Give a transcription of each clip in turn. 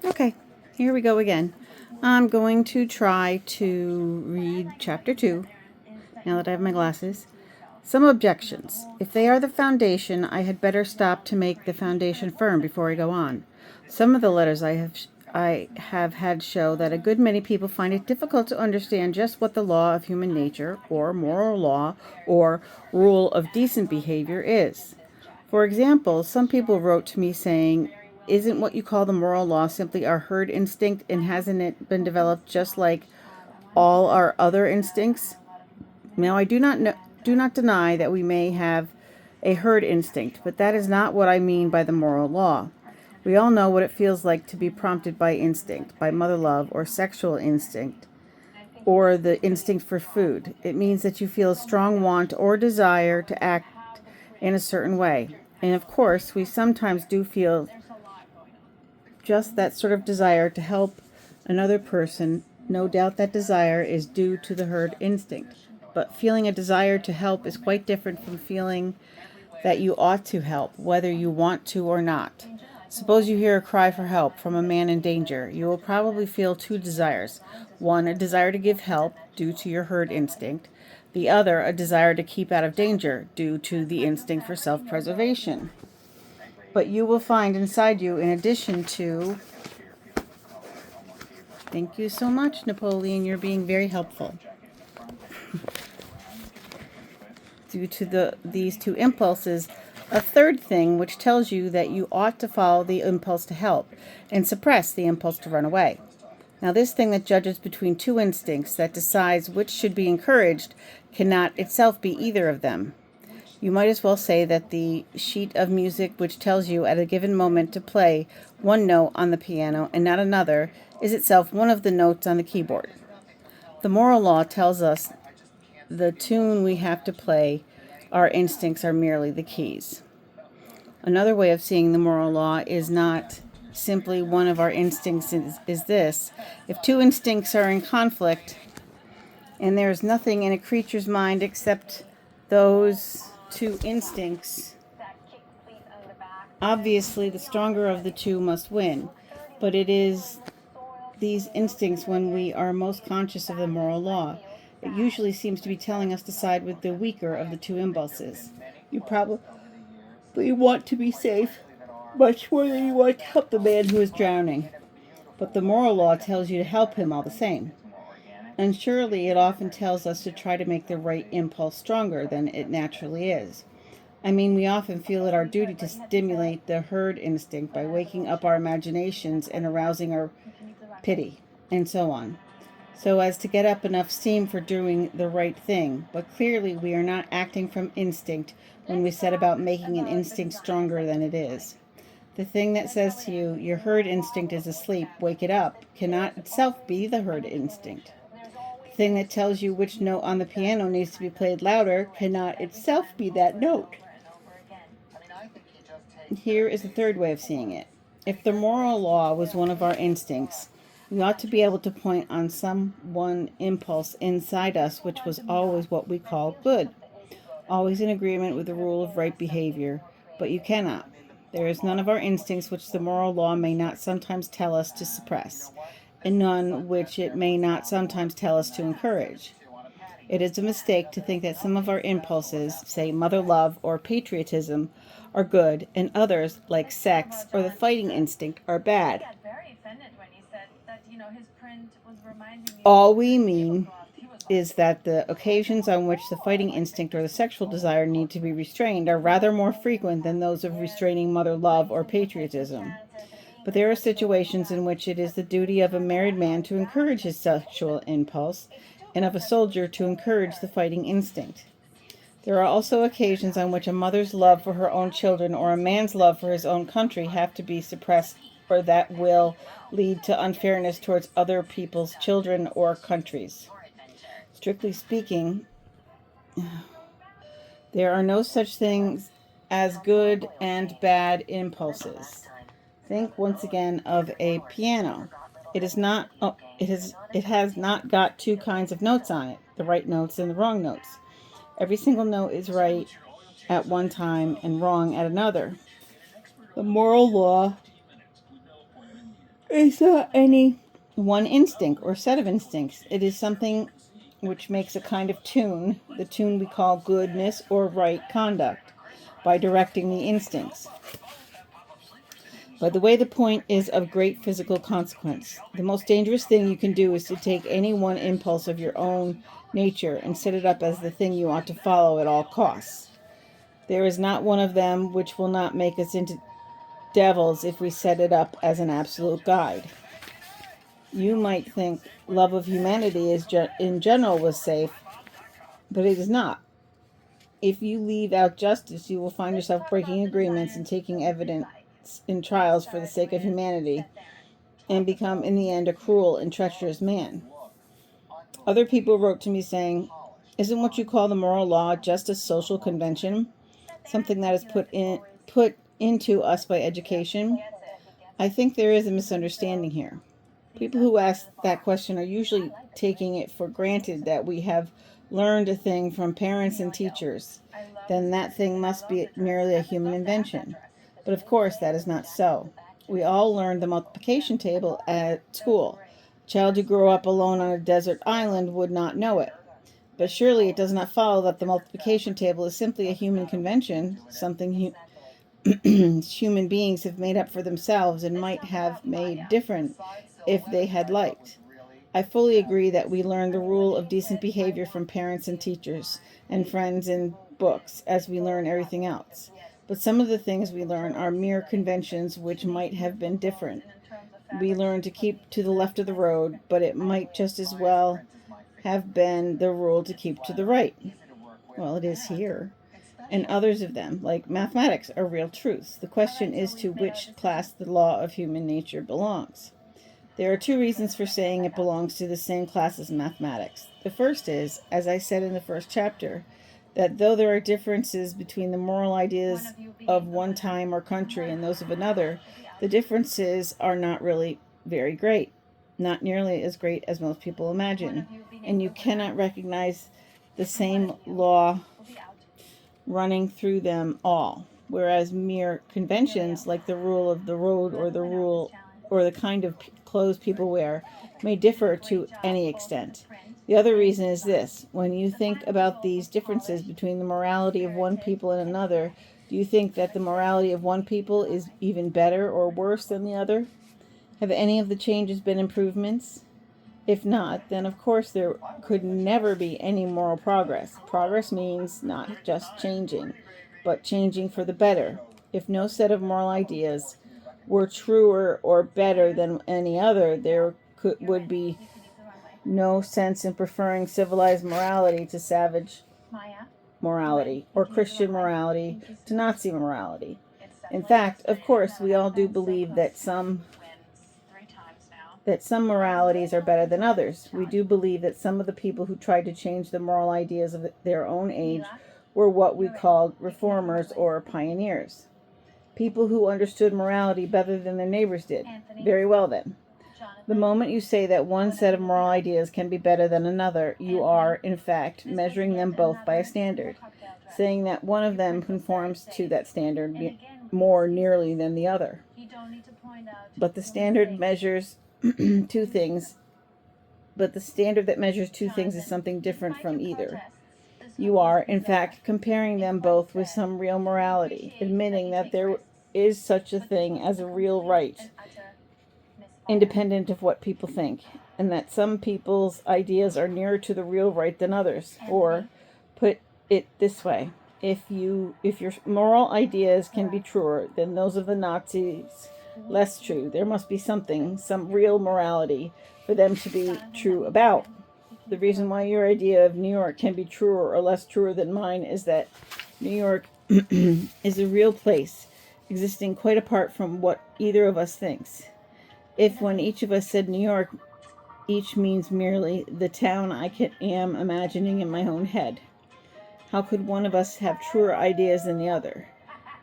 Okay, here we go again. I'm going to try to read chapter 2 now that I have my glasses. Some objections. If they are the foundation, I had better stop to make the foundation firm before I go on. Some of the letters I have had show that a good many people find it difficult to understand just what the law of human nature, or moral law, or rule of decent behavior is. For example, some people wrote to me saying, "Isn't what you call the moral law simply our herd instinct, and hasn't it been developed just like all our other instincts?" Now, I do not deny that we may have a herd instinct, but that is not what I mean by the moral law. We all know what it feels like to be prompted by instinct, by mother love or sexual instinct, or the instinct for food. It means that you feel a strong want or desire to act in a certain way. And of course, we sometimes do feel just that sort of desire to help another person. No doubt that desire is due to the herd instinct. But feeling a desire to help is quite different from feeling that you ought to help, whether you want to or not. Suppose you hear a cry for help from a man in danger. You will probably feel two desires. One, a desire to give help, due to your herd instinct. The other, a desire to keep out of danger, due to the instinct for self preservation. But you will find inside you, in addition to. Thank you so much, Napoleon. You're being very helpful. Due to these two impulses, a third thing which tells you that you ought to follow the impulse to help and suppress the impulse to run away. Now, this thing that judges between two instincts, that decides which should be encouraged, cannot itself be either of them. You might as well say that the sheet of music which tells you at a given moment to play one note on the piano and not another is itself one of the notes on the keyboard. The moral law tells us the tune we have to play. Our instincts are merely the keys. Another way of seeing the moral law is not simply one of our instincts is this. If two instincts are in conflict and there is nothing in a creature's mind except those two instincts, obviously the stronger of the two must win. But it is these instincts when we are most conscious of the moral law. It usually seems to be telling us to side with the weaker of the two impulses. You probably want to be safe much more than you want to help the man who is drowning. But the moral law tells you to help him all the same. And surely it often tells us to try to make the right impulse stronger than it naturally is. I mean, we often feel it our duty to stimulate the herd instinct by waking up our imaginations and arousing our pity, and so on, so as to get up enough steam for doing the right thing. But clearly, we are not acting from instinct when we set about making an instinct stronger than it is. The thing that says to you, your herd instinct is asleep, wake it up, cannot itself be the herd instinct. The thing that tells you which note on the piano needs to be played louder cannot itself be that note. Here is a third way of seeing it. If the moral law was one of our instincts, we ought to be able to point on some one impulse inside us which was always what we call good, always in agreement with the rule of right behavior. But you cannot. There is none of our instincts which the moral law may not sometimes tell us to suppress, and none which it may not sometimes tell us to encourage. It is a mistake to think that some of our impulses, say mother love or patriotism, are good, and others, like sex or the fighting instinct, are bad. All we mean is that the occasions on which the fighting instinct or the sexual desire need to be restrained are rather more frequent than those of restraining mother love or patriotism. But there are situations in which it is the duty of a married man to encourage his sexual impulse, and of a soldier to encourage the fighting instinct. There are also occasions on which a mother's love for her own children or a man's love for his own country have to be suppressed, or that will lead to unfairness towards other people's children or countries. Strictly speaking, there are no such things as good and bad impulses. Think once again of a piano. It has not got two kinds of notes on it, the right notes and the wrong notes. Every single note is right at one time and wrong at another. The moral law It's not any one instinct or set of instincts. It is something which makes a kind of tune, the tune we call goodness or right conduct, by directing the instincts. By the way, the point is of great physical consequence. The most dangerous thing you can do is to take any one impulse of your own nature and set it up as the thing you ought to follow at all costs. There is not one of them which will not make us into devils if we set it up as an absolute guide. You might think love of humanity is in general was safe, but it is not. If you leave out justice, you will find yourself breaking agreements and taking evidence in trials for the sake of humanity, and become in the end a cruel and treacherous man. Other people wrote to me saying, "Isn't what you call the moral law just a social convention, something that is put into us by education?" I think there is a misunderstanding here. People who ask that question are usually taking it for granted that we have learned a thing from parents and teachers. Then that thing must be merely a human invention. But of course, that is not so. We all learned the multiplication table at school. A child who grew up alone on a desert island would not know it. But surely it does not follow that the multiplication table is simply a human convention, something human beings have made up for themselves and might have made different if they had liked. I fully agree that we learn the rule of decent behavior from parents and teachers and friends and books as we learn everything else. But some of the things we learn are mere conventions which might have been different. We learn to keep to the left of the road, but it might just as well have been the rule to keep to the right. Well, it is here. And others of them, like mathematics, are real truths. The question is to which class the law of human nature belongs. There are two reasons for saying it belongs to the same class as mathematics. The first is, as I said in the first chapter, that though there are differences between the moral ideas of one time or country and those of another, the differences are not really very great, not nearly as great as most people imagine, and you cannot recognize the same law running through them all, whereas mere conventions like the rule of the road or the rule or the kind of clothes people wear may differ to any extent. The other reason is this: when you think about these differences between the morality of one people and another, do you think that the morality of one people is even better or worse than the other? Have any of the changes been improvements? If not, then of course there could never be any moral progress. Progress means not just changing, but changing for the better. If no set of moral ideas were truer or better than any other, there would be no sense in preferring civilized morality to savage morality, or Christian morality to Nazi morality. In fact, of course, we all do believe that some moralities are better than others. We do believe that some of the people who tried to change the moral ideas of their own age were what we called reformers or pioneers. People who understood morality better than their neighbors did. Very well then. The moment you say that one set of moral ideas can be better than another, you are, in fact, measuring them both by a standard, saying that one of them conforms to that standard more nearly than the other. But the standard measures two things, but the standard that measures two things is something different from either. You are, in fact, comparing them both with some real morality, admitting that there is such a thing as a real right, independent of what people think, and that some people's ideas are nearer to the real right than others. Or, put it this way, if your moral ideas can be truer than those of the Nazis, less true. There must be something, some real morality for them to be true about. The reason why your idea of New York can be truer or less truer than mine is that New York is a real place, existing quite apart from what either of us thinks. If when each of us said New York, each means merely the town I am imagining in my own head, how could one of us have truer ideas than the other?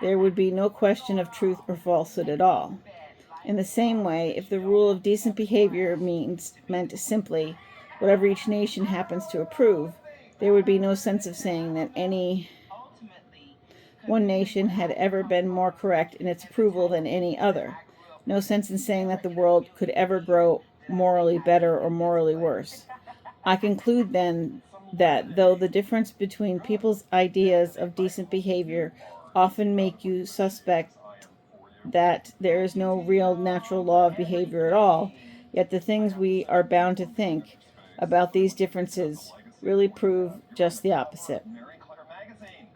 There would be no question of truth or falsehood at all. In the same way, if the rule of decent behavior meant simply whatever each nation happens to approve, there would be no sense of saying that any one nation had ever been more correct in its approval than any other. No sense in saying that the world could ever grow morally better or morally worse. I conclude then that though the difference between people's ideas of decent behavior often make you suspect that there is no real natural law of behavior at all, yet the things we are bound to think about these differences really prove just the opposite.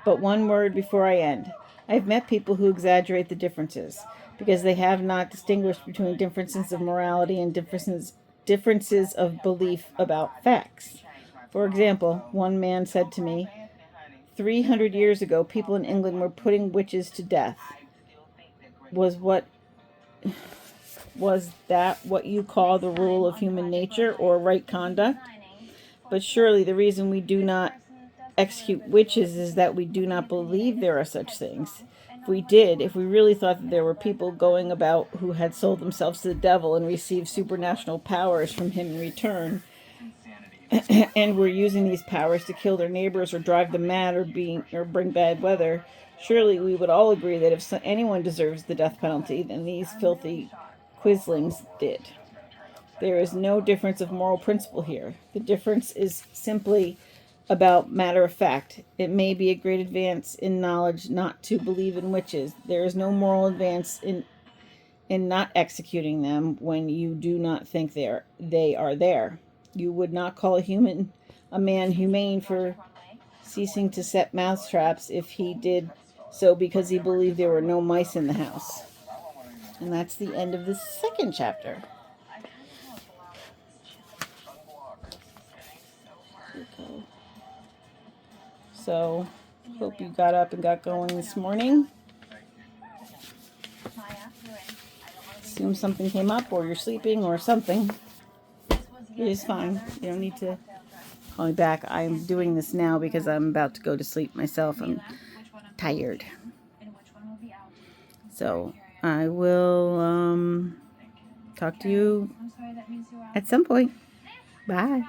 But one word before I end. I've met people who exaggerate the differences because they have not distinguished between differences of morality and differences of belief about facts. For example, one man said to me, 300 years ago, people in England were putting witches to death. Was what was that what you call the rule of human nature or right conduct? But surely the reason we do not execute witches is that we do not believe there are such things. If we really thought that there were people going about who had sold themselves to the devil and received supernatural powers from him in return, and were using these powers to kill their neighbors or drive them mad or bring bad weather, surely we would all agree that if anyone deserves the death penalty, then these filthy quislings did. There is no difference of moral principle here. The difference is simply about matter of fact. It may be a great advance in knowledge not to believe in witches. There is no moral advance in not executing them when you do not think they are there. You would not call a man humane for ceasing to set mouse traps if he did so because he believed there were no mice in the house. And that's the end of the second chapter. Okay. So, hope you got up and got going this morning. Assume something came up, or you're sleeping, or something. It is fine. You don't need to call me back. I'm doing this now because I'm about to go to sleep myself. I'm tired. So, I will talk to you at some point. Bye.